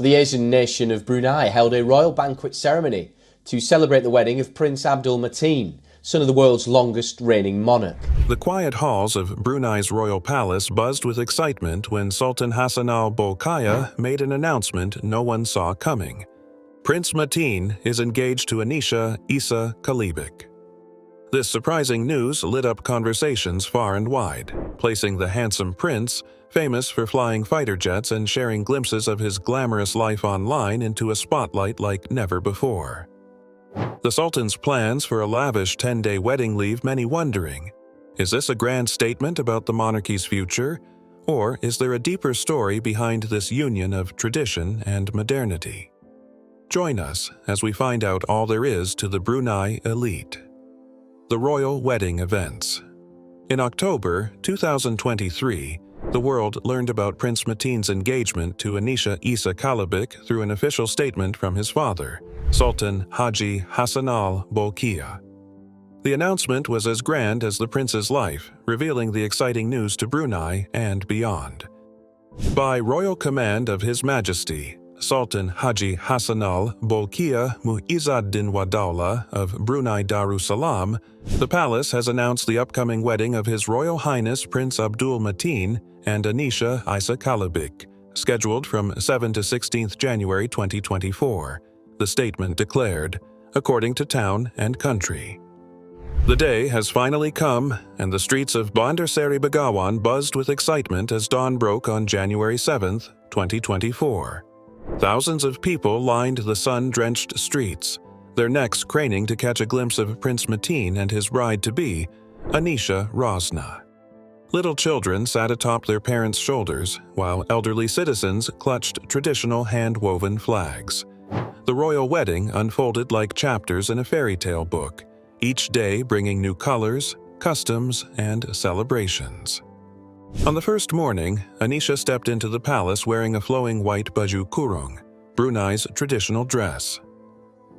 The Asian nation of Brunei held a royal banquet ceremony to celebrate the wedding of Prince Abdul Mateen, son of the world's longest reigning monarch. The quiet halls of Brunei's royal palace buzzed with excitement when Sultan Hassanal Bolkiah made an announcement no one saw coming. Prince Mateen is engaged to Anisha Isa Kalebic. This surprising news lit up conversations far and wide, placing the handsome prince, famous for flying fighter jets and sharing glimpses of his glamorous life online, into a spotlight like never before. The Sultan's plans for a lavish 10-day wedding leave many wondering, is this a grand statement about the monarchy's future, or is there a deeper story behind this union of tradition and modernity? Join us as we find out all there is to the Brunei elite. The Royal Wedding Events. In October 2023, the world learned about Prince Mateen's engagement to Anisha Isa Kalebic through an official statement from his father, Sultan Hassanal Bolkiah. The announcement was as grand as the prince's life, revealing the exciting news to Brunei and beyond. By royal command of His Majesty, Sultan Hassanal Bolkiah Muizzaddin Wadawla of Brunei Darussalam, the palace has announced the upcoming wedding of His Royal Highness Prince Abdul Mateen and Anisha Isa Kalebic, scheduled from 7 to 16 January 2024, the statement declared, according to Town and Country. The day has finally come, and the streets of Bandar Seri Begawan buzzed with excitement as dawn broke on January 7, 2024. Thousands of people lined the sun-drenched streets, their necks craning to catch a glimpse of Prince Mateen and his bride-to-be, Anisha Rosna. Little children sat atop their parents' shoulders, while elderly citizens clutched traditional hand-woven flags. The royal wedding unfolded like chapters in a fairy tale book, each day bringing new colors, customs, and celebrations. On the first morning, Anisha stepped into the palace wearing a flowing white baju kurung, Brunei's traditional dress.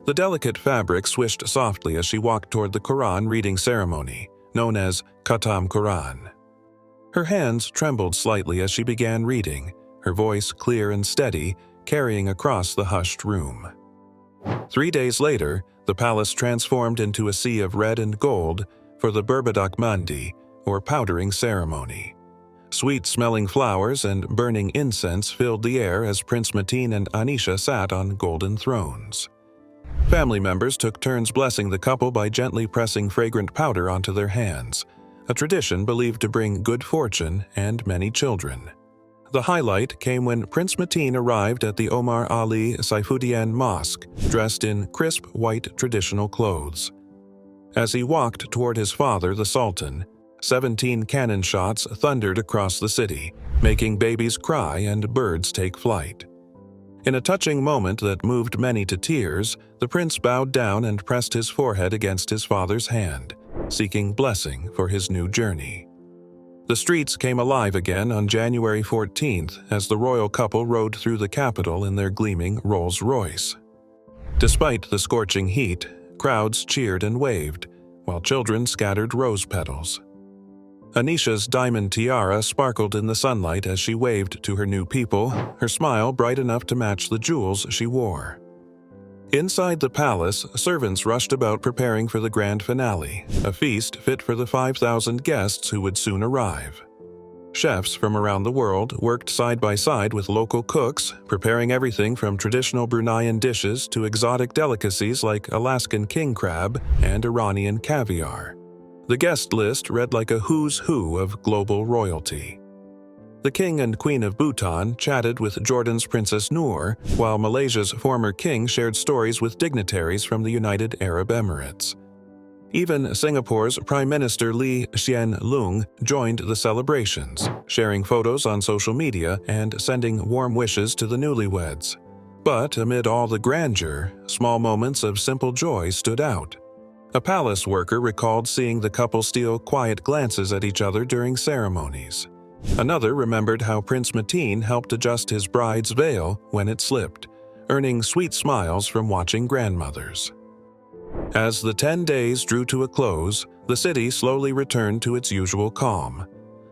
The delicate fabric swished softly as she walked toward the Quran reading ceremony, known as Khatam Quran. Her hands trembled slightly as she began reading, her voice clear and steady, carrying across the hushed room. 3 days later, the palace transformed into a sea of red and gold for the Berbadak Mandi, or powdering ceremony. Sweet-smelling flowers and burning incense filled the air as Prince Mateen and Anisha sat on golden thrones. Family members took turns blessing the couple by gently pressing fragrant powder onto their hands, a tradition believed to bring good fortune and many children. The highlight came when Prince Mateen arrived at the Omar Ali Saifuddin Mosque, dressed in crisp white traditional clothes. As he walked toward his father, the Sultan, 17 cannon shots thundered across the city, making babies cry and birds take flight. In a touching moment that moved many to tears, the prince bowed down and pressed his forehead against his father's hand, seeking blessing for his new journey. The streets came alive again on January 14th as the royal couple rode through the capital in their gleaming Rolls-Royce. Despite the scorching heat, crowds cheered and waved, while children scattered rose petals. Anisha's diamond tiara sparkled in the sunlight as she waved to her new people, her smile bright enough to match the jewels she wore. Inside the palace, servants rushed about preparing for the grand finale, a feast fit for the 5,000 guests who would soon arrive. Chefs from around the world worked side by side with local cooks, preparing everything from traditional Bruneian dishes to exotic delicacies like Alaskan king crab and Iranian caviar. The guest list read like a who's who of global royalty. The King and Queen of Bhutan chatted with Jordan's Princess Noor, while Malaysia's former king shared stories with dignitaries from the United Arab Emirates. Even Singapore's Prime Minister Lee Hsien Loong joined the celebrations, sharing photos on social media and sending warm wishes to the newlyweds. But amid all the grandeur, small moments of simple joy stood out. A palace worker recalled seeing the couple steal quiet glances at each other during ceremonies. Another remembered how Prince Mateen helped adjust his bride's veil when it slipped, earning sweet smiles from watching grandmothers. As the 10 days drew to a close, the city slowly returned to its usual calm.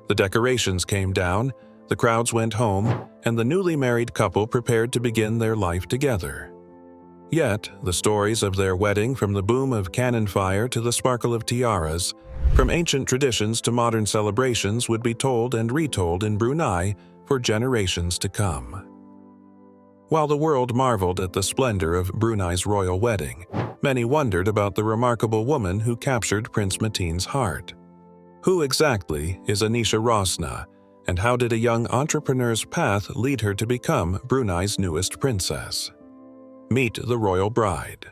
The decorations came down, The crowds went home, and the newly married couple prepared to begin their life together. Yet, the stories of their wedding, from the boom of cannon fire to the sparkle of tiaras, from ancient traditions to modern celebrations, would be told and retold in Brunei for generations to come. While the world marveled at the splendor of Brunei's royal wedding, many wondered about the remarkable woman who captured Prince Mateen's heart. Who exactly is Anisha Rosna, and how did a young entrepreneur's path lead her to become Brunei's newest princess? Meet the royal bride.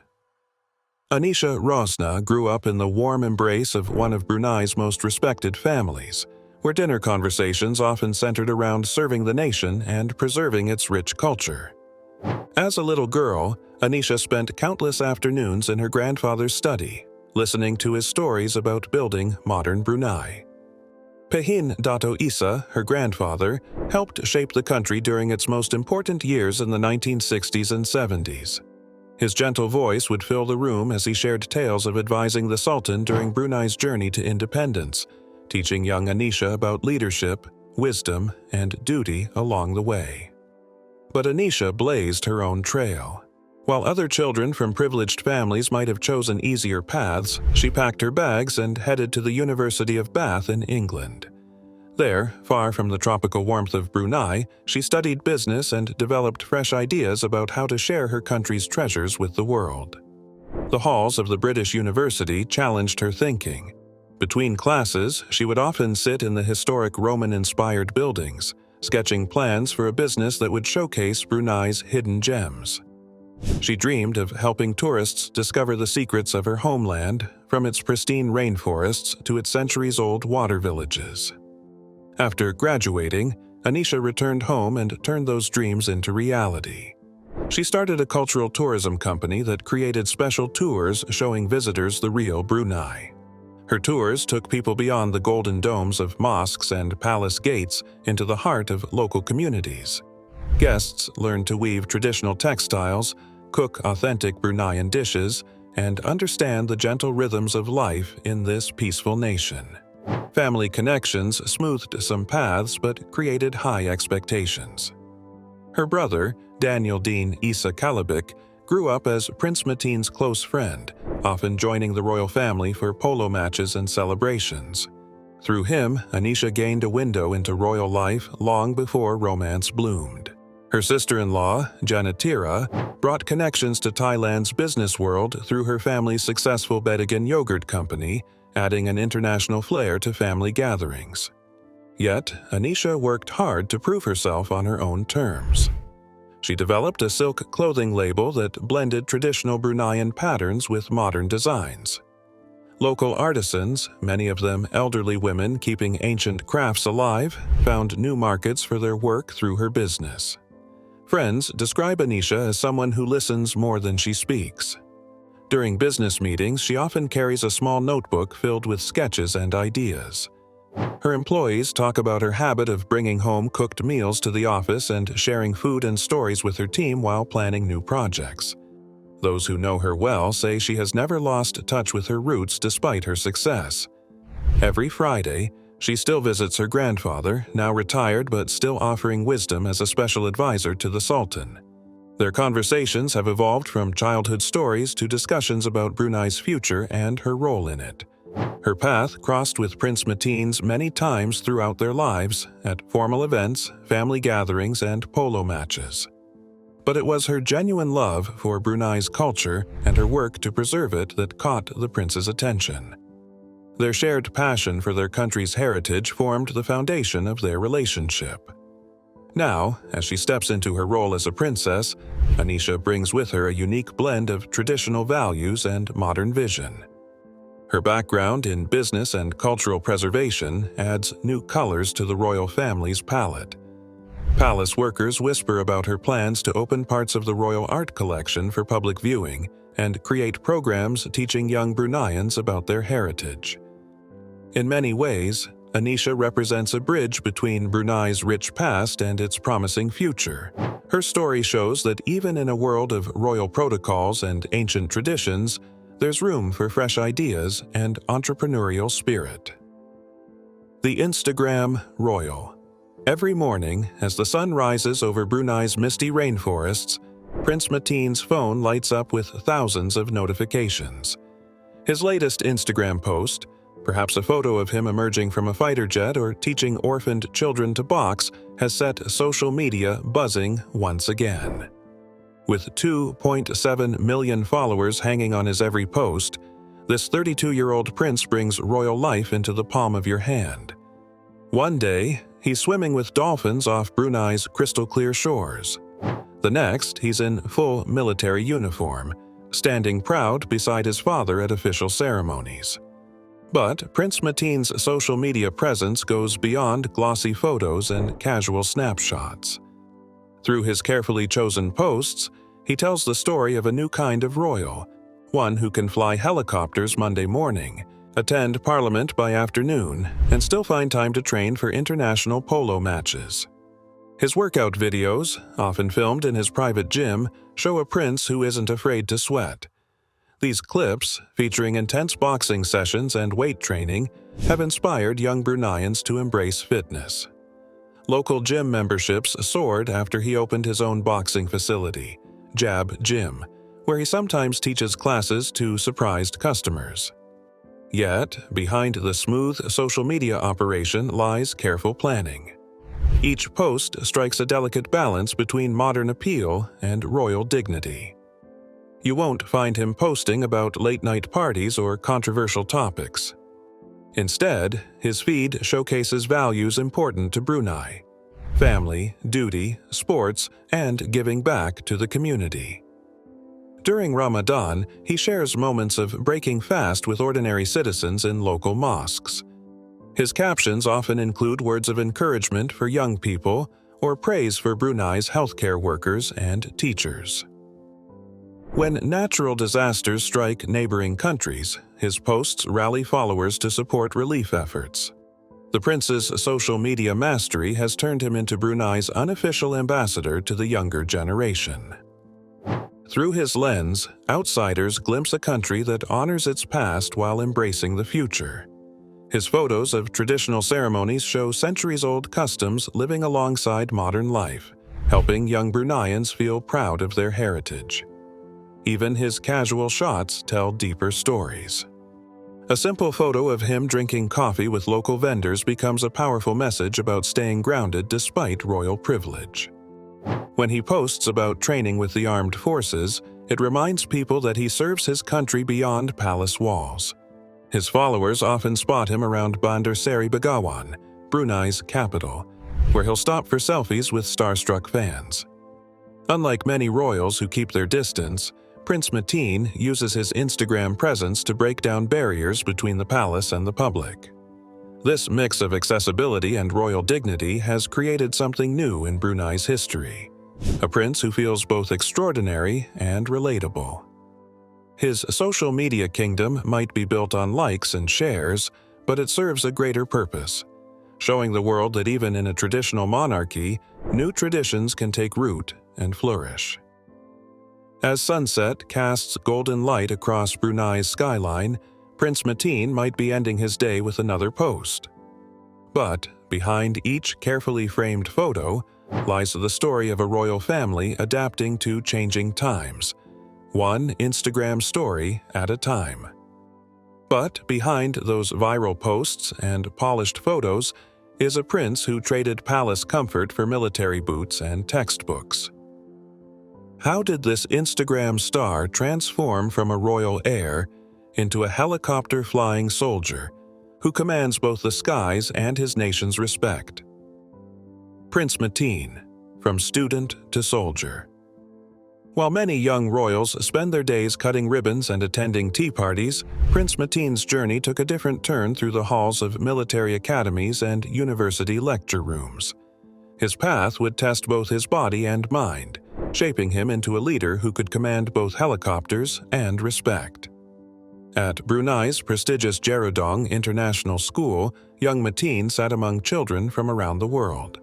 Anisha Rosna grew up in the warm embrace of one of Brunei's most respected families, where dinner conversations often centered around serving the nation and preserving its rich culture. As a little girl, Anisha spent countless afternoons in her grandfather's study, listening to his stories about building modern Brunei. Pehin Dato Isa, her grandfather, helped shape the country during its most important years in the 1960s and 70s. His gentle voice would fill the room as he shared tales of advising the Sultan during Brunei's journey to independence, teaching young Anisha about leadership, wisdom, and duty along the way. But Anisha blazed her own trail. While other children from privileged families might have chosen easier paths, she packed her bags and headed to the University of Bath in England. There, far from the tropical warmth of Brunei, she studied business and developed fresh ideas about how to share her country's treasures with the world. The halls of the British University challenged her thinking. Between classes, she would often sit in the historic Roman-inspired buildings, sketching plans for a business that would showcase Brunei's hidden gems. She dreamed of helping tourists discover the secrets of her homeland, from its pristine rainforests to its centuries-old water villages. After graduating, Anisha returned home and turned those dreams into reality. She started a cultural tourism company that created special tours showing visitors the real Brunei. Her tours took people beyond the golden domes of mosques and palace gates into the heart of local communities. Guests learned to weave traditional textiles, cook authentic Bruneian dishes, and understand the gentle rhythms of life in this peaceful nation. Family connections smoothed some paths but created high expectations. Her brother, Anisha Isa Kalebic, grew up as Prince Mateen's close friend, often joining the royal family for polo matches and celebrations. Through him, Anisha gained a window into royal life long before romance bloomed. Her sister-in-law, Janatira, brought connections to Thailand's business world through her family's successful Bedigan yogurt company, adding an international flair to family gatherings. Yet, Anisha worked hard to prove herself on her own terms. She developed a silk clothing label that blended traditional Bruneian patterns with modern designs. Local artisans, many of them elderly women keeping ancient crafts alive, found new markets for their work through her business. Friends describe Anisha as someone who listens more than she speaks. During business meetings, she often carries a small notebook filled with sketches and ideas. Her employees talk about her habit of bringing home cooked meals to the office and sharing food and stories with her team while planning new projects. Those who know her well say she has never lost touch with her roots despite her success. Every Friday, she still visits her grandfather, now retired but still offering wisdom as a special advisor to the Sultan. Their conversations have evolved from childhood stories to discussions about Brunei's future and her role in it. Her path crossed with Prince Mateen's many times throughout their lives, at formal events, family gatherings, and polo matches. But it was her genuine love for Brunei's culture and her work to preserve it that caught the prince's attention. Their shared passion for their country's heritage formed the foundation of their relationship. Now, as she steps into her role as a princess, Anisha brings with her a unique blend of traditional values and modern vision. Her background in business and cultural preservation adds new colors to the royal family's palette. Palace workers whisper about her plans to open parts of the royal art collection for public viewing and create programs teaching young Bruneians about their heritage. In many ways, Anisha represents a bridge between Brunei's rich past and its promising future. Her story shows that even in a world of royal protocols and ancient traditions, there's room for fresh ideas and entrepreneurial spirit. The Instagram Royal. Every morning, as the sun rises over Brunei's misty rainforests, Prince Mateen's phone lights up with thousands of notifications. His latest Instagram post, perhaps a photo of him emerging from a fighter jet or teaching orphaned children to box, has set social media buzzing once again. With 2.7 million followers hanging on his every post, this 32-year-old prince brings royal life into the palm of your hand. One day, he's swimming with dolphins off Brunei's crystal-clear shores. The next, he's in full military uniform, standing proud beside his father at official ceremonies. But Prince Mateen's social media presence goes beyond glossy photos and casual snapshots. Through his carefully chosen posts, he tells the story of a new kind of royal, one who can fly helicopters Monday morning, attend Parliament by afternoon, and still find time to train for international polo matches. His workout videos, often filmed in his private gym, show a prince who isn't afraid to sweat. These clips, featuring intense boxing sessions and weight training, have inspired young Bruneians to embrace fitness. Local gym memberships soared after he opened his own boxing facility, Jab Gym, where he sometimes teaches classes to surprised customers. Yet, behind the smooth social media operation lies careful planning. Each post strikes a delicate balance between modern appeal and royal dignity. You won't find him posting about late-night parties or controversial topics. Instead, his feed showcases values important to Brunei: family, duty, sports, and giving back to the community. During Ramadan, he shares moments of breaking fast with ordinary citizens in local mosques. His captions often include words of encouragement for young people or praise for Brunei's healthcare workers and teachers. When natural disasters strike neighboring countries, his posts rally followers to support relief efforts. The prince's social media mastery has turned him into Brunei's unofficial ambassador to the younger generation. Through his lens, outsiders glimpse a country that honors its past while embracing the future. His photos of traditional ceremonies show centuries-old customs living alongside modern life, helping young Bruneians feel proud of their heritage. Even his casual shots tell deeper stories. A simple photo of him drinking coffee with local vendors becomes a powerful message about staying grounded despite royal privilege. When he posts about training with the armed forces, it reminds people that he serves his country beyond palace walls. His followers often spot him around Bandar Seri Begawan, Brunei's capital, where he'll stop for selfies with starstruck fans. Unlike many royals who keep their distance, Prince Mateen uses his Instagram presence to break down barriers between the palace and the public. This mix of accessibility and royal dignity has created something new in Brunei's history: a prince who feels both extraordinary and relatable. His social media kingdom might be built on likes and shares, but it serves a greater purpose, showing the world that even in a traditional monarchy, new traditions can take root and flourish. As sunset casts golden light across Brunei's skyline, Prince Mateen might be ending his day with another post. But behind each carefully framed photo lies the story of a royal family adapting to changing times, one Instagram story at a time. But behind those viral posts and polished photos is a prince who traded palace comfort for military boots and textbooks. How did this Instagram star transform from a royal heir into a helicopter-flying soldier who commands both the skies and his nation's respect? Prince Mateen, from student to soldier. While many young royals spend their days cutting ribbons and attending tea parties, Prince Mateen's journey took a different turn through the halls of military academies and university lecture rooms. His path would test both his body and mind, shaping him into a leader who could command both helicopters and respect. At Brunei's prestigious Jerudong International School, young Mateen sat among children from around the world.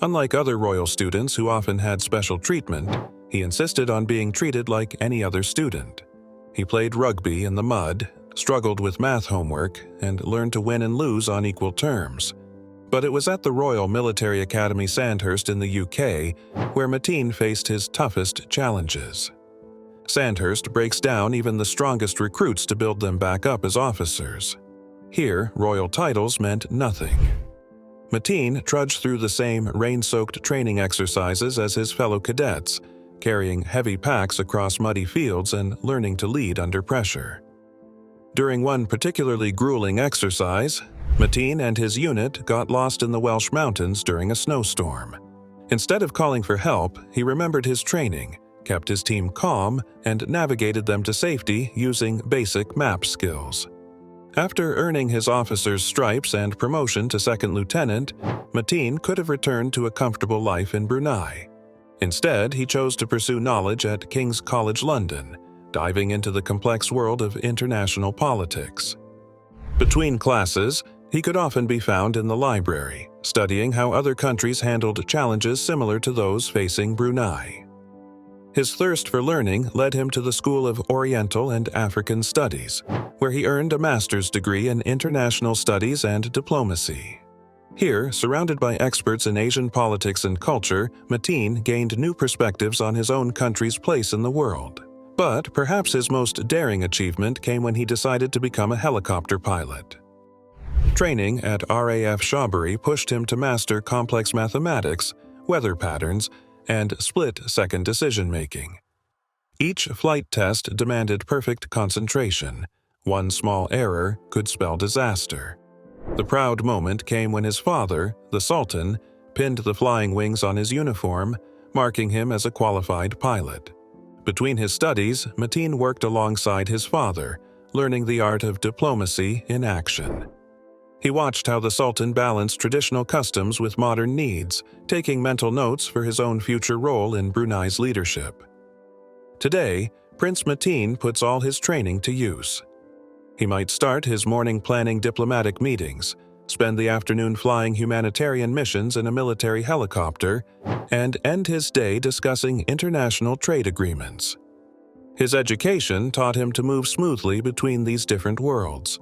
Unlike other royal students who often had special treatment, he insisted on being treated like any other student. He played rugby in the mud, struggled with math homework, and learned to win and lose on equal terms. But it was at the Royal Military Academy Sandhurst in the UK where Mateen faced his toughest challenges. Sandhurst breaks down even the strongest recruits to build them back up as officers. Here, royal titles meant nothing. Mateen trudged through the same rain-soaked training exercises as his fellow cadets, carrying heavy packs across muddy fields and learning to lead under pressure. During one particularly grueling exercise, Mateen and his unit got lost in the Welsh mountains during a snowstorm. Instead of calling for help, he remembered his training, kept his team calm, and navigated them to safety using basic map skills. After earning his officer's stripes and promotion to second lieutenant, Mateen could have returned to a comfortable life in Brunei. Instead, he chose to pursue knowledge at King's College London, diving into the complex world of international politics. Between classes, he could often be found in the library, studying how other countries handled challenges similar to those facing Brunei. His thirst for learning led him to the School of Oriental and African Studies, where he earned a master's degree in international studies and diplomacy. Here, surrounded by experts in Asian politics and culture, Mateen gained new perspectives on his own country's place in the world. But perhaps his most daring achievement came when he decided to become a helicopter pilot. Training at RAF Shawbury pushed him to master complex mathematics, weather patterns, and split-second decision-making. Each flight test demanded perfect concentration. One small error could spell disaster. The proud moment came when his father, the Sultan, pinned the flying wings on his uniform, marking him as a qualified pilot. Between his studies, Mateen worked alongside his father, learning the art of diplomacy in action. He watched how the Sultan balanced traditional customs with modern needs, taking mental notes for his own future role in Brunei's leadership. Today, Prince Mateen puts all his training to use. He might start his morning planning diplomatic meetings, spend the afternoon flying humanitarian missions in a military helicopter, and end his day discussing international trade agreements. His education taught him to move smoothly between these different worlds.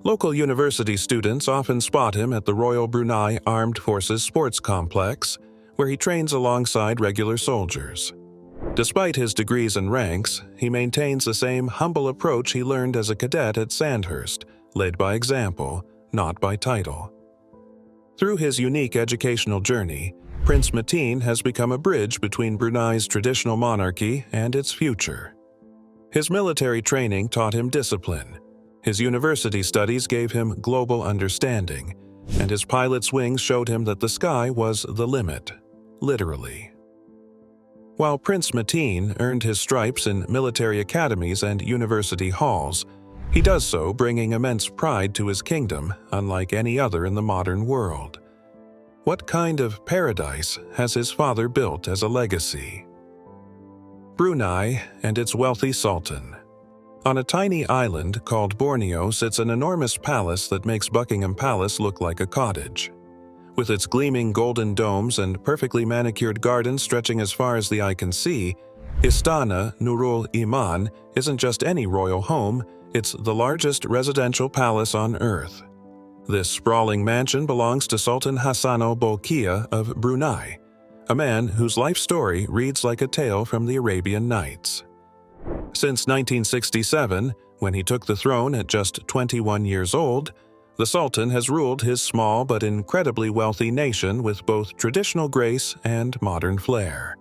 Local university students often spot him at the Royal Brunei Armed Forces Sports Complex, where he trains alongside regular soldiers. Despite his degrees and ranks, he maintains the same humble approach he learned as a cadet at Sandhurst, led by example, not by title. Through his unique educational journey, Prince Mateen has become a bridge between Brunei's traditional monarchy and its future. His military training taught him discipline. His university studies gave him global understanding, and his pilot's wings showed him that the sky was the limit, literally. While Prince Mateen earned his stripes in military academies and university halls, he does so bringing immense pride to his kingdom, unlike any other in the modern world. What kind of paradise has his father built as a legacy? Brunei and its wealthy sultan. On a tiny island called Borneo sits an enormous palace that makes Buckingham Palace look like a cottage. With its gleaming golden domes and perfectly manicured gardens stretching as far as the eye can see, Istana Nurul Iman isn't just any royal home, it's the largest residential palace on earth. This sprawling mansion belongs to Sultan Hassanal Bolkiah of Brunei, a man whose life story reads like a tale from the Arabian Nights. Since 1967, when he took the throne at just 21 years old, the Sultan has ruled his small but incredibly wealthy nation with both traditional grace and modern flair.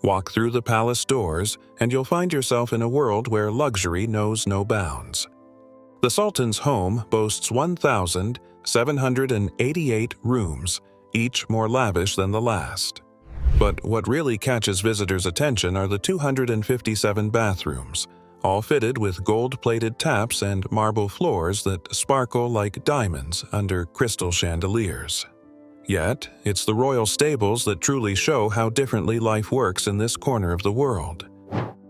Walk through the palace doors, and you'll find yourself in a world where luxury knows no bounds. The Sultan's home boasts 1,788 rooms, each more lavish than the last. But what really catches visitors' attention are the 257 bathrooms, all fitted with gold-plated taps and marble floors that sparkle like diamonds under crystal chandeliers. Yet, it's the royal stables that truly show how differently life works in this corner of the world.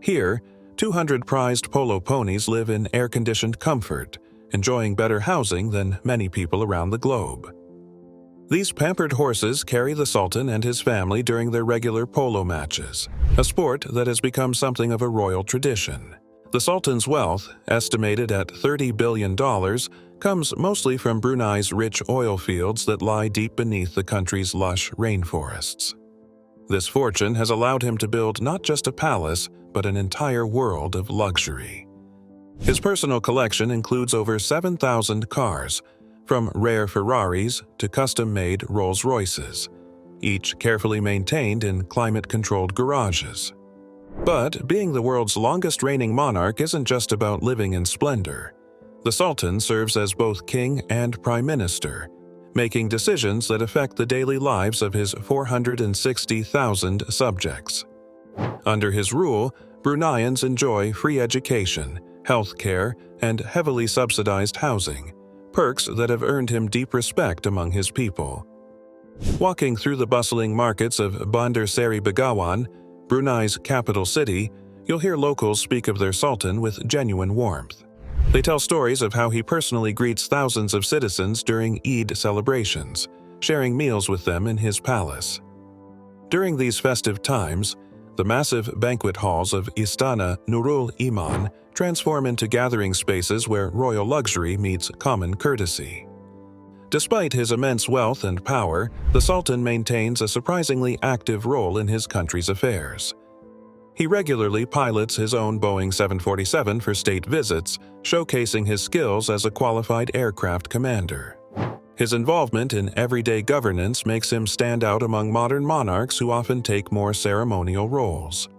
Here, 200 prized polo ponies live in air-conditioned comfort, enjoying better housing than many people around the globe. These pampered horses carry the Sultan and his family during their regular polo matches, a sport that has become something of a royal tradition. The Sultan's wealth, estimated at $30 billion, comes mostly from Brunei's rich oil fields that lie deep beneath the country's lush rainforests. This fortune has allowed him to build not just a palace, but an entire world of luxury. His personal collection includes over 7,000 cars, from rare Ferraris to custom-made Rolls-Royces, each carefully maintained in climate-controlled garages. But being the world's longest reigning monarch isn't just about living in splendor. The Sultan serves as both king and prime minister, making decisions that affect the daily lives of his 460,000 subjects. Under his rule, Bruneians enjoy free education, health care, and heavily subsidized housing, perks that have earned him deep respect among his people. Walking through the bustling markets of Bandar Seri Begawan, Brunei's capital city, you'll hear locals speak of their sultan with genuine warmth. They tell stories of how he personally greets thousands of citizens during Eid celebrations, sharing meals with them in his palace. During these festive times, the massive banquet halls of Istana Nurul Iman transform into gathering spaces where royal luxury meets common courtesy. Despite his immense wealth and power, the Sultan maintains a surprisingly active role in his country's affairs. He regularly pilots his own Boeing 747 for state visits, showcasing his skills as a qualified aircraft commander. His involvement in everyday governance makes him stand out among modern monarchs who often take more ceremonial roles.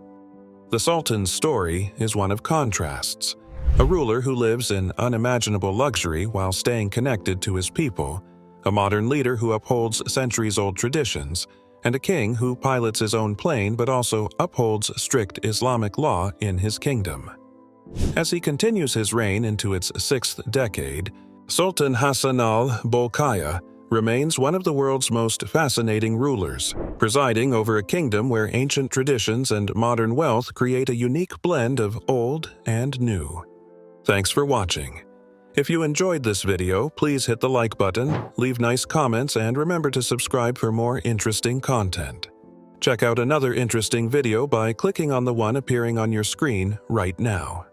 The Sultan's story is one of contrasts: a ruler who lives in unimaginable luxury while staying connected to his people, a modern leader who upholds centuries-old traditions, and a king who pilots his own plane but also upholds strict Islamic law in his kingdom. As he continues his reign into its sixth decade, Sultan Hassanal Bolkiah remains one of the world's most fascinating rulers, presiding over a kingdom where ancient traditions and modern wealth create a unique blend of old and new. Thanks for watching. If you enjoyed this video, please hit the like button, leave nice comments, and remember to subscribe for more interesting content. Check out another interesting video by clicking on the one appearing on your screen right now.